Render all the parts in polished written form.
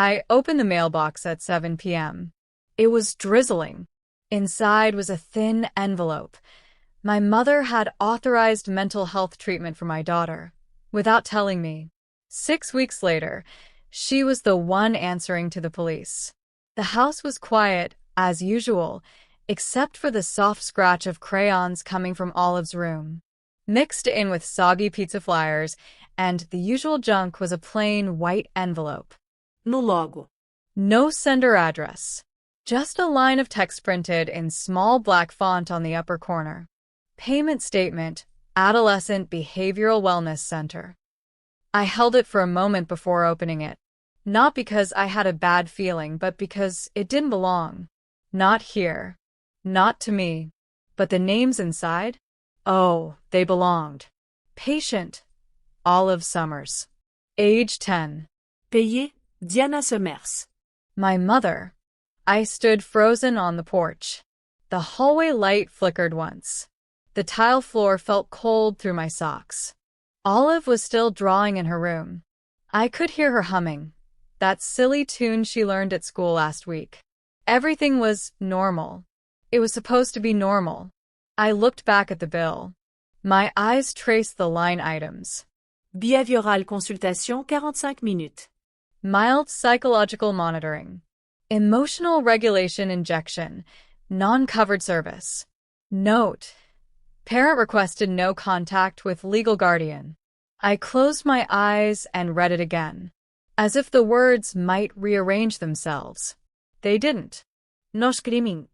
I opened the mailbox at 7 p.m. It was drizzling. Inside was a thin envelope. My mother had authorized mental health treatment for my daughter, without telling me. 6 weeks later, she was the one answering to the police. The house was quiet, as usual, except for the soft scratch of crayons coming from Olive's room. Mixed in with soggy pizza flyers and the usual junk was a plain white envelope. No logo. No sender address. Just a line of text printed in small black font on the upper corner. Payment statement, Adolescent Behavioral Wellness Center. I held it for a moment before opening it. Not because I had a bad feeling, but because it didn't belong. Not here. Not to me. But the names inside? Oh, they belonged. Patient, Olive Summers. Age 10. Payé, Diana Summers. My mother. I stood frozen on the porch. The hallway light flickered once. The tile floor felt cold through my socks. Olive was still drawing in her room. I could hear her humming. That silly tune she learned at school last week. Everything was normal. It was supposed to be normal. I looked back at the bill. My eyes traced the line items. Behavioral consultation 45 minutes. Mild psychological monitoring. Emotional regulation injection. Non-covered service. Note. Parent requested no contact with legal guardian. I closed my eyes and read it again. As if the words might rearrange themselves. They didn't. No screaming.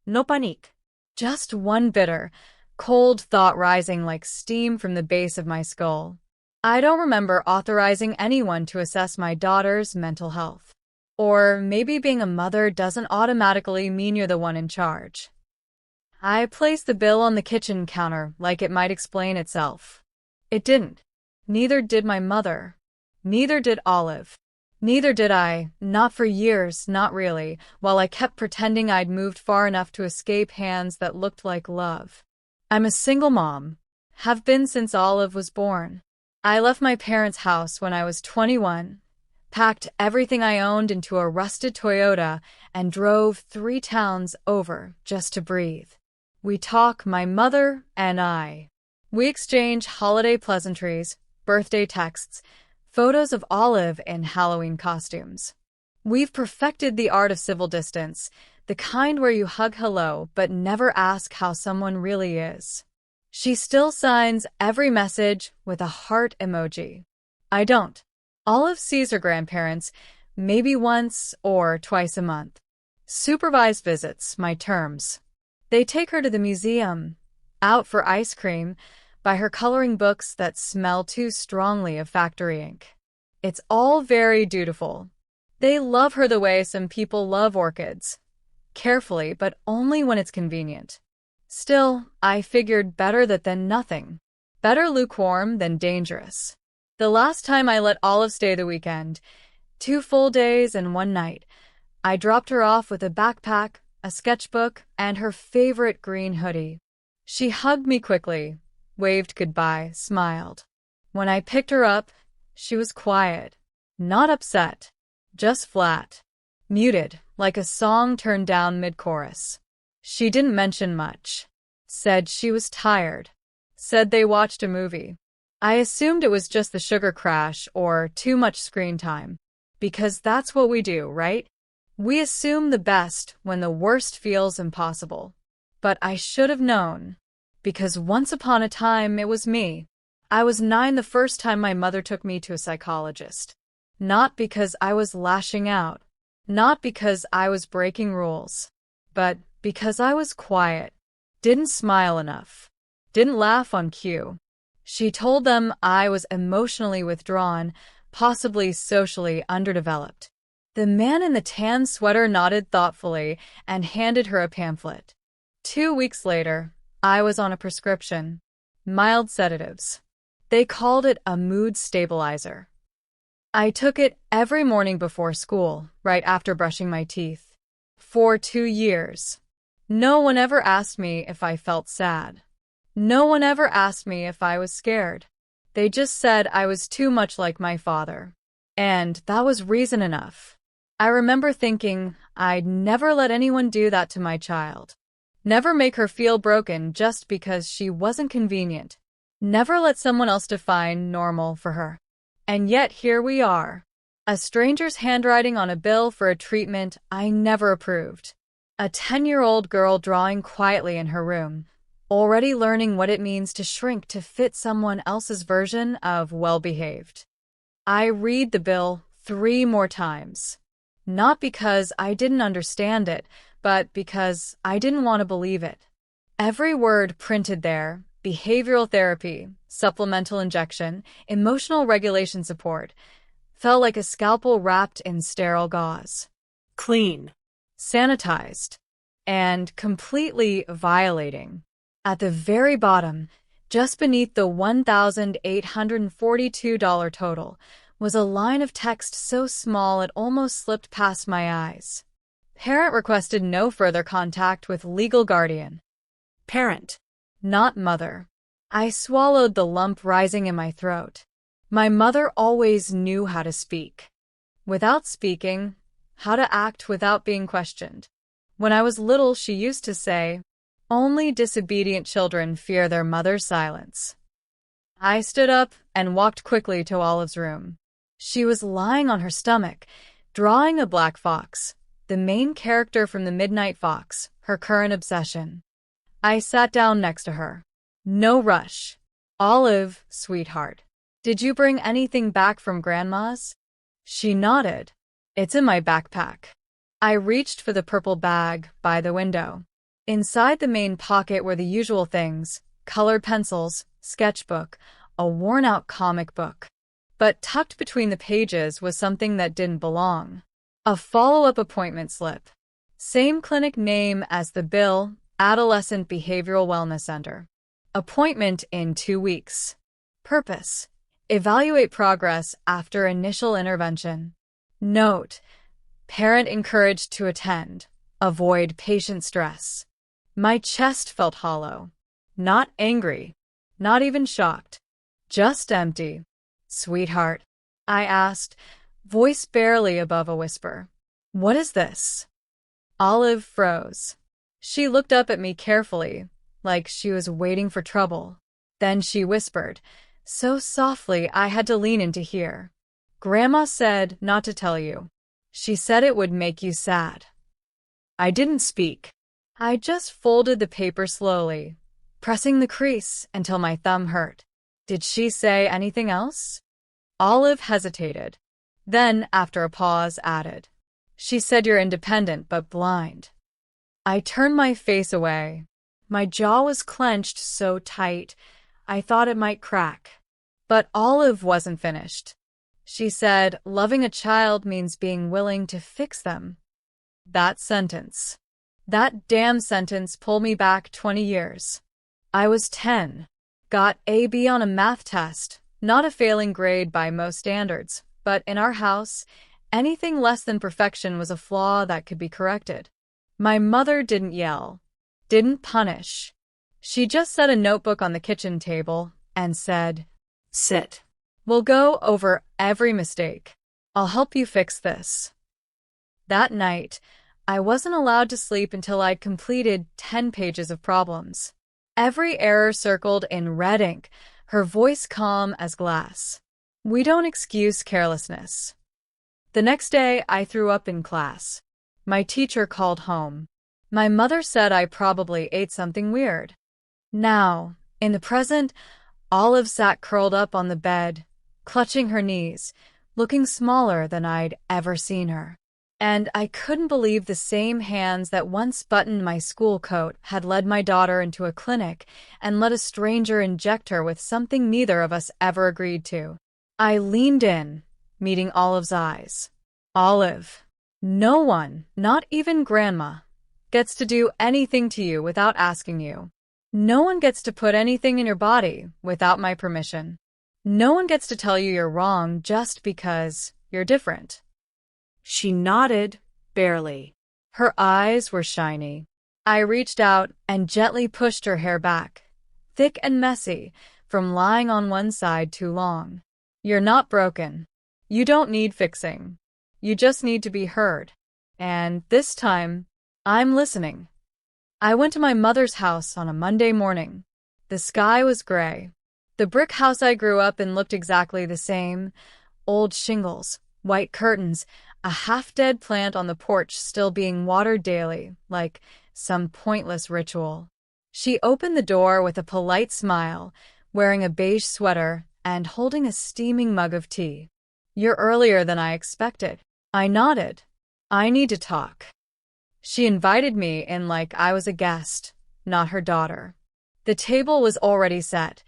No panic. Just one bitter, cold thought rising like steam from the base of my skull. I don't remember authorizing anyone to assess my daughter's mental health. Or maybe being a mother doesn't automatically mean you're the one in charge. I placed the bill on the kitchen counter like it might explain itself. It didn't. Neither did my mother. Neither did Olive. Neither did I, not for years, not really, while I kept pretending I'd moved far enough to escape hands that looked like love. I'm a single mom. Have been since Olive was born. I left my parents' house when I was 21, packed everything I owned into a rusted Toyota, and drove 3 towns over just to breathe. We talk, my mother and I. We exchange holiday pleasantries, birthday texts, photos of Olive in Halloween costumes. We've perfected the art of civil distance, the kind where you hug hello but never ask how someone really is. She still signs every message with a heart emoji. I don't. Olive sees her grandparents maybe once or twice a month. Supervised visits, my terms. They take her to the museum, out for ice cream, buy her coloring books that smell too strongly of factory ink. It's all very dutiful. They love her the way some people love orchids. Carefully, but only when it's convenient. Still, I figured better that than nothing. Better lukewarm than dangerous. The last time I let Olive stay the weekend, 2 full days and 1 night, I dropped her off with a backpack, a sketchbook, and her favorite green hoodie. She hugged me quickly, waved goodbye, smiled. When I picked her up, she was quiet, not upset, just flat, muted, like a song turned down mid-chorus. She didn't mention much. Said she was tired. Said they watched a movie. I assumed it was just the sugar crash or too much screen time. Because that's what we do, right? We assume the best when the worst feels impossible. But I should have known. Because once upon a time, it was me. I was 9 the first time my mother took me to a psychologist. Not because I was lashing out. Not because I was breaking rules. But because I was quiet. Didn't smile enough. Didn't laugh on cue. She told them I was emotionally withdrawn, possibly socially underdeveloped. The man in the tan sweater nodded thoughtfully and handed her a pamphlet. 2 weeks later, I was on a prescription. Mild sedatives. They called it a mood stabilizer. I took it every morning before school, right after brushing my teeth. For 2 years. No one ever asked me if I felt sad. No one ever asked me if I was scared. They just said I was too much like my father. And that was reason enough. I remember thinking, I'd never let anyone do that to my child. Never make her feel broken just because she wasn't convenient. Never let someone else define normal for her. And yet here we are. A stranger's handwriting on a bill for a treatment I never approved. A 10-year-old girl drawing quietly in her room, already learning what it means to shrink to fit someone else's version of well-behaved. I read the bill 3 more times. Not because I didn't understand it, but because I didn't want to believe it. Every word printed there, behavioral therapy, supplemental injection, emotional regulation support, felt like a scalpel wrapped in sterile gauze. Clean. Sanitized. And completely violating. At the very bottom, just beneath the $1,842 total, was a line of text so small it almost slipped past my eyes. Parent requested no further contact with legal guardian. Parent. Not mother. I swallowed the lump rising in my throat. My mother always knew how to speak. Without speaking, how to act without being questioned. When I was little, she used to say, "Only disobedient children fear their mother's silence." I stood up and walked quickly to Olive's room. She was lying on her stomach, drawing a black fox, the main character from The Midnight Fox, her current obsession. I sat down next to her. No rush. "Olive, sweetheart, did you bring anything back from Grandma's?" She nodded. "It's in my backpack." I reached for the purple bag by the window. Inside the main pocket were the usual things: colored pencils, sketchbook, a worn-out comic book. But tucked between the pages was something that didn't belong. A follow-up appointment slip. Same clinic name as the bill, Adolescent Behavioral Wellness Center. Appointment in 2 weeks. Purpose: evaluate progress after initial intervention. Note: parent encouraged to attend. Avoid patient stress. My chest felt hollow. Not angry. Not even shocked. Just empty. "Sweetheart," I asked, voice barely above a whisper, "what is this?" Olive froze. She looked up at me carefully, like she was waiting for trouble. Then she whispered, so softly I had to lean in to hear. "Grandma said not to tell you. She said it would make you sad." I didn't speak. I just folded the paper slowly, pressing the crease until my thumb hurt. Did she say anything else? Olive hesitated. Then, after a pause, added, "She said you're independent but blind." I turned my face away. My jaw was clenched so tight, I thought it might crack. But Olive wasn't finished. She said, "Loving a child means being willing to fix them." That damn sentence pulled me back 20 years. I was 10. Got a B on a math test, not a failing grade by most standards, but in our house, anything less than perfection was a flaw that could be corrected. My mother didn't yell, didn't punish. She just set a notebook on the kitchen table and said, "Sit. We'll go over every mistake. I'll help you fix this." That night, I wasn't allowed to sleep until I'd completed 10 pages of problems. Every error circled in red ink, her voice calm as glass. "We don't excuse carelessness." The next day, I threw up in class. My teacher called home. My mother said I probably ate something weird. Now, in the present, Olive sat curled up on the bed, clutching her knees, looking smaller than I'd ever seen her. And I couldn't believe the same hands that once buttoned my school coat had led my daughter into a clinic and let a stranger inject her with something neither of us ever agreed to. I leaned in, meeting Olive's eyes. "Olive, no one, not even Grandma, gets to do anything to you without asking you. No one gets to put anything in your body without my permission. No one gets to tell you you're wrong just because you're different." She nodded, barely. Her eyes were shiny. I reached out and gently pushed her hair back, thick and messy, from lying on one side too long. "You're not broken. You don't need fixing. You just need to be heard. And this time, I'm listening. I went to my mother's house on a Monday morning. The sky was gray. The brick house I grew up in looked exactly the same. Old shingles, white curtains, a half-dead plant on the porch still being watered daily, like some pointless ritual. She opened the door with a polite smile, wearing a beige sweater and holding a steaming mug of tea. "You're earlier than I expected." I nodded. "I need to talk." She invited me in like I was a guest, not her daughter. The table was already set.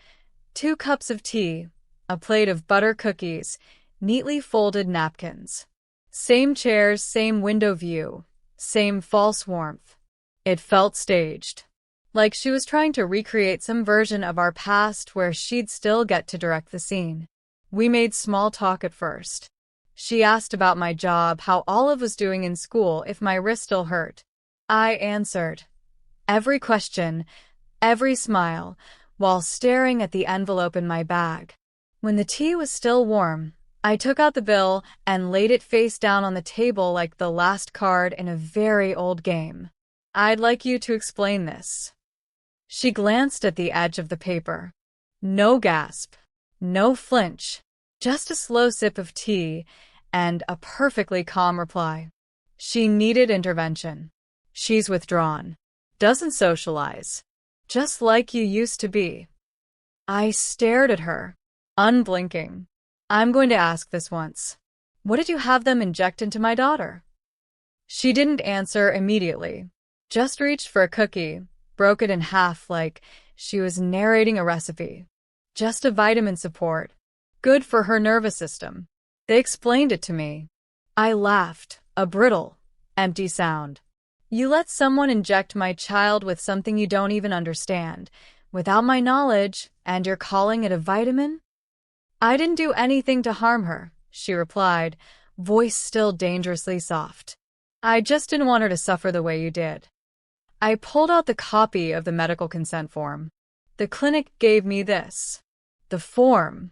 2 cups of tea, a plate of butter cookies, neatly folded napkins. Same chairs, same window view, same false warmth. It felt staged. Like she was trying to recreate some version of our past where she'd still get to direct the scene. We made small talk at first. She asked about my job, how Olive was doing in school, if my wrist still hurt. I answered every question, every smile, while staring at the envelope in my bag. When the tea was still warm, I took out the bill and laid it face down on the table like the last card in a very old game. "I'd like you to explain this." She glanced at the edge of the paper. No gasp, no flinch, just a slow sip of tea and a perfectly calm reply. She needed intervention. "She's withdrawn. Doesn't socialize. Just like you used to be." I stared at her, unblinking. "I'm going to ask this once. What did you have them inject into my daughter?" She didn't answer immediately, just reached for a cookie, broke it in half like she was narrating a recipe. "Just a vitamin support. Good for her nervous system." They explained it to me. I laughed, a brittle, empty sound. "You let someone inject my child with something you don't even understand, without my knowledge, and you're calling it a vitamin?" "I didn't do anything to harm her," she replied, voice still dangerously soft. "I just didn't want her to suffer the way you did." I pulled out the copy of the medical consent form. "The clinic gave me this." The form,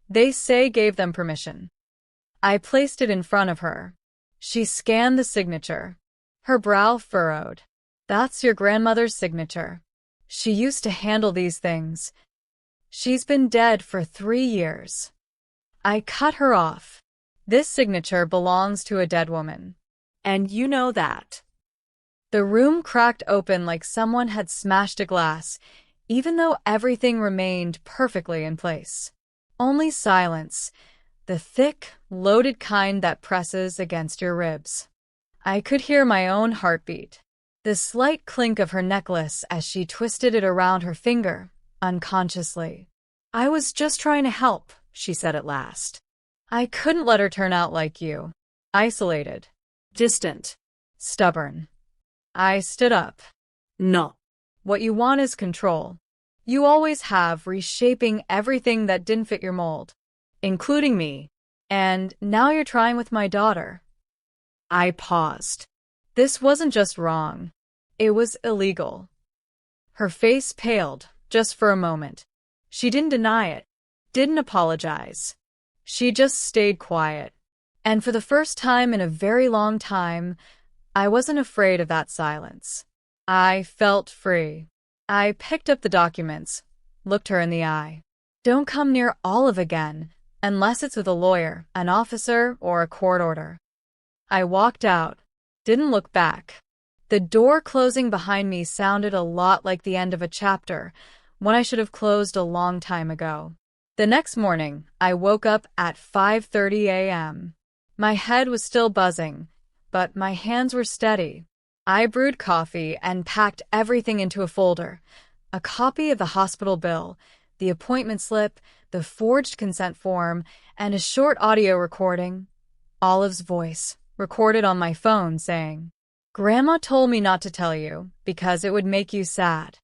they say, gave them permission. I placed it in front of her. She scanned the signature. Her brow furrowed. "That's your grandmother's signature. She used to handle these things. She's been dead for 3 years." I cut her off. "This signature belongs to a dead woman. And you know that." The room cracked open like someone had smashed a glass, even though everything remained perfectly in place. Only silence, the thick, loaded kind that presses against your ribs. I could hear my own heartbeat, the slight clink of her necklace as she twisted it around her finger, unconsciously. "I was just trying to help," she said at last. "I couldn't let her turn out like you. Isolated. Distant. Stubborn." I stood up. No. "What you want is control. You always have, reshaping everything that didn't fit your mold, including me. And now you're trying with my daughter." I paused. This wasn't just wrong. It was illegal. Her face paled, just for a moment. She didn't deny it, didn't apologize. She just stayed quiet. And for the first time in a very long time, I wasn't afraid of that silence. I felt free. I picked up the documents, looked her in the eye. "Don't come near Olive again, unless it's with a lawyer, an officer, or a court order." I walked out, didn't look back. The door closing behind me sounded a lot like the end of a chapter, one I should have closed a long time ago. The next morning, I woke up at 5:30 a.m. My head was still buzzing, but my hands were steady. I brewed coffee and packed everything into a folder. A copy of the hospital bill, the appointment slip, the forged consent form, and a short audio recording. Olive's voice, recorded on my phone, saying, "Grandma told me not to tell you, because it would make you sad."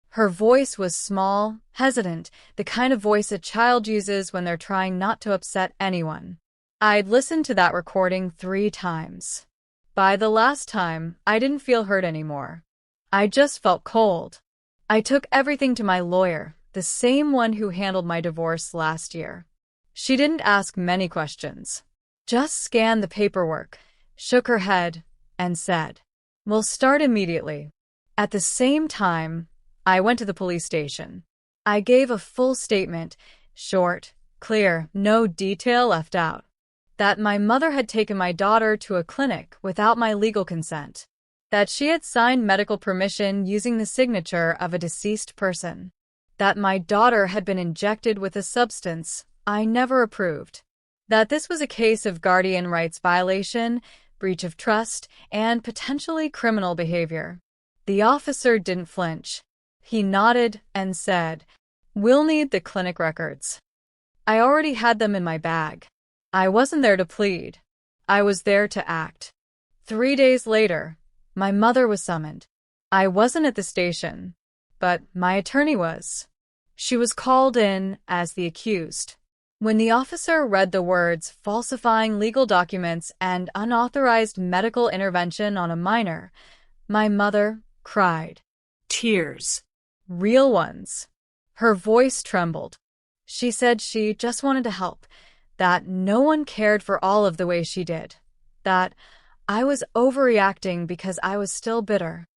Her voice was small, hesitant, the kind of voice a child uses when they're trying not to upset anyone. I'd listened to that recording 3 times. By the last time, I didn't feel hurt anymore. I just felt cold. I took everything to my lawyer, the same one who handled my divorce last year. She didn't ask many questions. just scanned the paperwork, shook her head, and said, "We'll start immediately." At the same time, I went to the police station. I gave a full statement, short, clear, no detail left out, that my mother had taken my daughter to a clinic without my legal consent, that she had signed medical permission using the signature of a deceased person, that my daughter had been injected with a substance I never approved, that this was a case of guardian rights violation, breach of trust, and potentially criminal behavior. The officer didn't flinch. He nodded and said, "We'll need the clinic records." I already had them in my bag. I wasn't there to plead. I was there to act. 3 days later, my mother was summoned. I wasn't at the station, but my attorney was. She was called in as the accused. When the officer read the words falsifying legal documents and unauthorized medical intervention on a minor, my mother cried. Tears. Real ones. Her voice trembled. She said she just wanted to help, that no one cared for Olive the way she did, that I was overreacting because I was still bitter.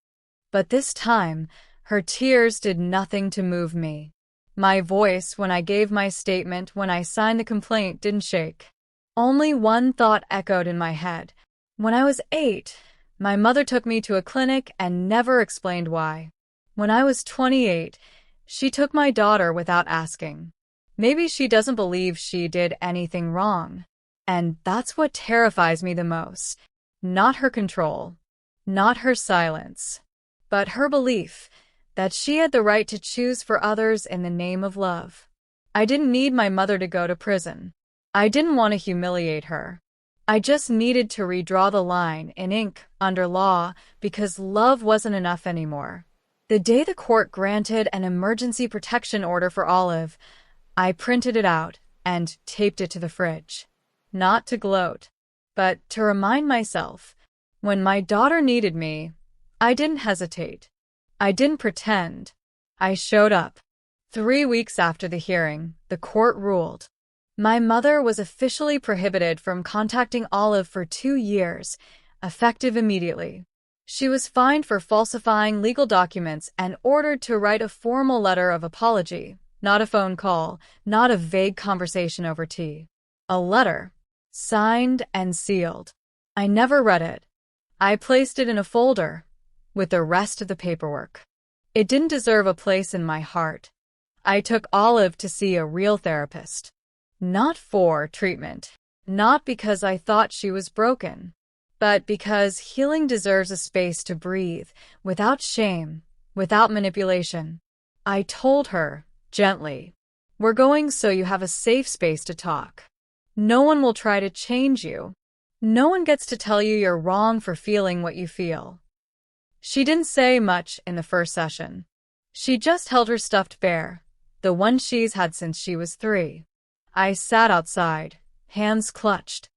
But this time, her tears did nothing to move me. My voice, when I gave my statement, when I signed the complaint, didn't shake. Only one thought echoed in my head. When I was 8, my mother took me to a clinic and never explained why. When I was 28, she took my daughter without asking. Maybe she doesn't believe she did anything wrong. And that's what terrifies me the most. Not her control, not her silence, but her belief that she had the right to choose for others in the name of love. I didn't need my mother to go to prison. I didn't want to humiliate her. I just needed to redraw the line in ink under law because love wasn't enough anymore. The day the court granted an emergency protection order for Olive, I printed it out and taped it to the fridge. Not to gloat, but to remind myself, when my daughter needed me, I didn't hesitate. I didn't pretend. I showed up. 3 weeks after the hearing, the court ruled. My mother was officially prohibited from contacting Olive for 2 years, effective immediately. She was fined for falsifying legal documents and ordered to write a formal letter of apology, not a phone call, not a vague conversation over tea. A letter, signed and sealed. I never read it. I placed it in a folder with the rest of the paperwork. It didn't deserve a place in my heart. I took Olive to see a real therapist. Not for treatment, not because I thought she was broken, but because healing deserves a space to breathe, without shame, without manipulation. I told her, gently, "We're going so you have a safe space to talk. No one will try to change you. No one gets to tell you you're wrong for feeling what you feel." She didn't say much in the first session. She just held her stuffed bear, the one she's had since she was 3. I sat outside, hands clutched,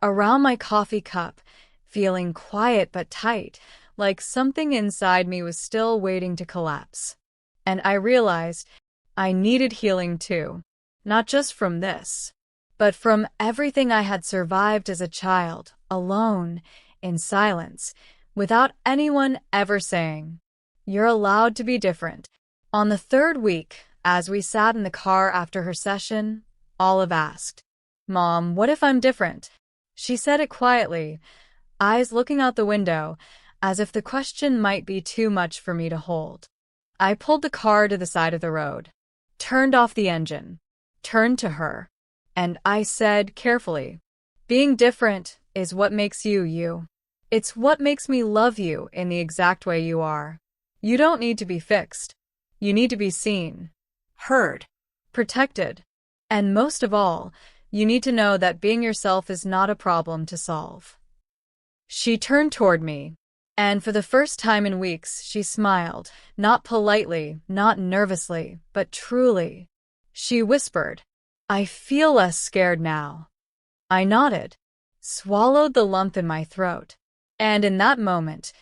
around my coffee cup, feeling quiet but tight, like something inside me was still waiting to collapse. And I realized I needed healing too, not just from this, but from everything I had survived as a child, alone, in silence, without anyone ever saying, "You're allowed to be different." On the 3rd week, as we sat in the car after her session, Olive asked, "Mom, what if I'm different?" She said it quietly, eyes looking out the window, as if the question might be too much for me to hold. I pulled the car to the side of the road, turned off the engine, turned to her, and I said carefully, "Being different is what makes you you. It's what makes me love you in the exact way you are. You don't need to be fixed. You need to be seen, heard, protected. And most of all, you need to know that being yourself is not a problem to solve." She turned toward me, and for the first time in weeks, she smiled, not politely, not nervously, but truly. She whispered, "I feel less scared now." I nodded, swallowed the lump in my throat. And in that moment,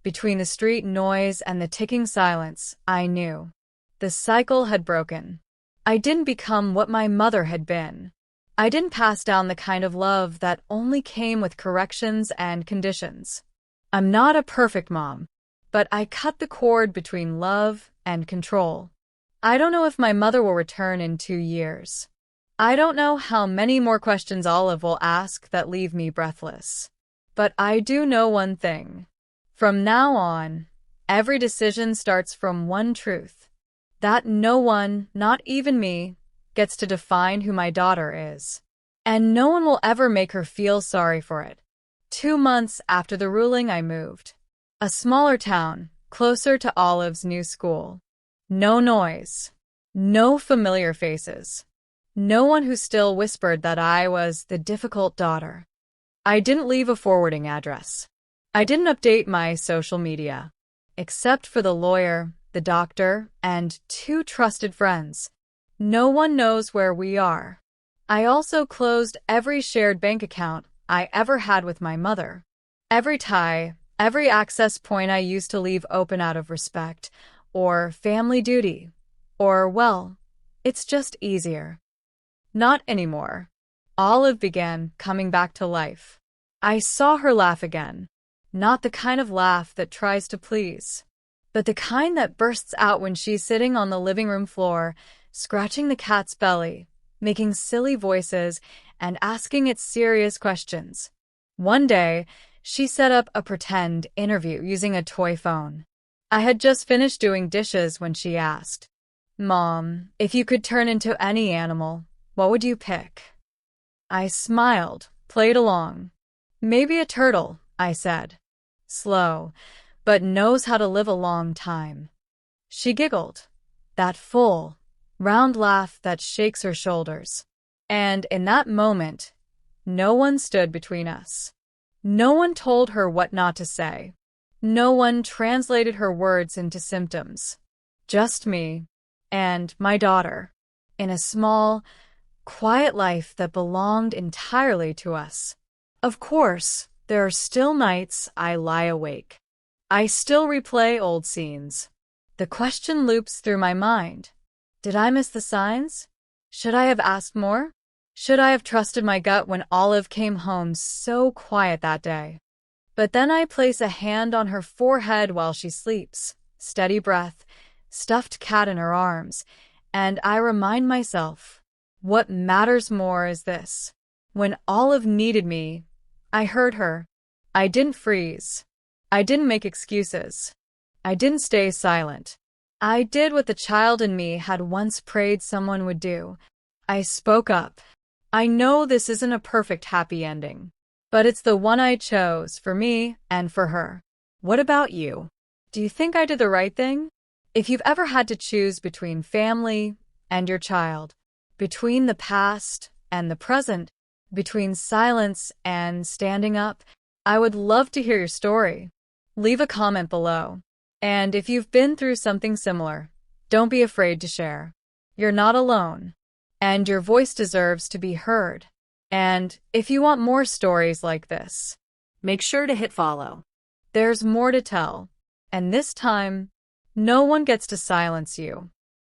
between the street noise and the ticking silence, I knew. The cycle had broken. I didn't become what my mother had been. I didn't pass down the kind of love that only came with corrections and conditions. I'm not a perfect mom, but I cut the cord between love and control. I don't know if my mother will return in 2 years. I don't know how many more questions Olive will ask that leave me breathless. But I do know one thing. From now on, every decision starts from one truth: that no one, not even me, gets to define who my daughter is. And no one will ever make her feel sorry for it. 2 months after the ruling, I moved. A smaller town, closer to Olive's new school. No noise. No familiar faces. No one who still whispered that I was the difficult daughter. I didn't leave a forwarding address. I didn't update my social media. Except for the lawyer, the doctor, and 2 trusted friends. No one knows where we are. I also closed every shared bank account I ever had with my mother. Every tie, every access point I used to leave open out of respect, or family duty, or, well, it's just easier. Not anymore. Olive began coming back to life. I saw her laugh again. Not the kind of laugh that tries to please, but the kind that bursts out when she's sitting on the living room floor, scratching the cat's belly, making silly voices, and asking it serious questions. One day, she set up a pretend interview using a toy phone. I had just finished doing dishes when she asked, "Mom, if you could turn into any animal, what would you pick?" I smiled, played along. "Maybe a turtle," I said. "Slow, but knows how to live a long time." She giggled. That full, round laugh that shakes her shoulders. And in that moment, no one stood between us. No one told her what not to say. No one translated her words into symptoms. Just me and my daughter, in a small, quiet life that belonged entirely to us. Of course, there are still nights I lie awake. I still replay old scenes. The question loops through my mind. Did I miss the signs? Should I have asked more? Should I have trusted my gut when Olive came home so quiet that day? But then I place a hand on her forehead while she sleeps, steady breath, stuffed cat in her arms, and I remind myself, what matters more is this. When Olive needed me, I heard her. I didn't freeze. I didn't make excuses. I didn't stay silent. I did what the child in me had once prayed someone would do. I spoke up. I know this isn't a perfect happy ending, but it's the one I chose for me and for her. What about you? Do you think I did the right thing? If you've ever had to choose between family and your child, between the past and the present, between silence and standing up, I would love to hear your story. Leave a comment below. And if you've been through something similar, don't be afraid to share. You're not alone, and your voice deserves to be heard. And if you want more stories like this, Make sure to hit follow. there's more to tell. And this time, no one gets to silence you.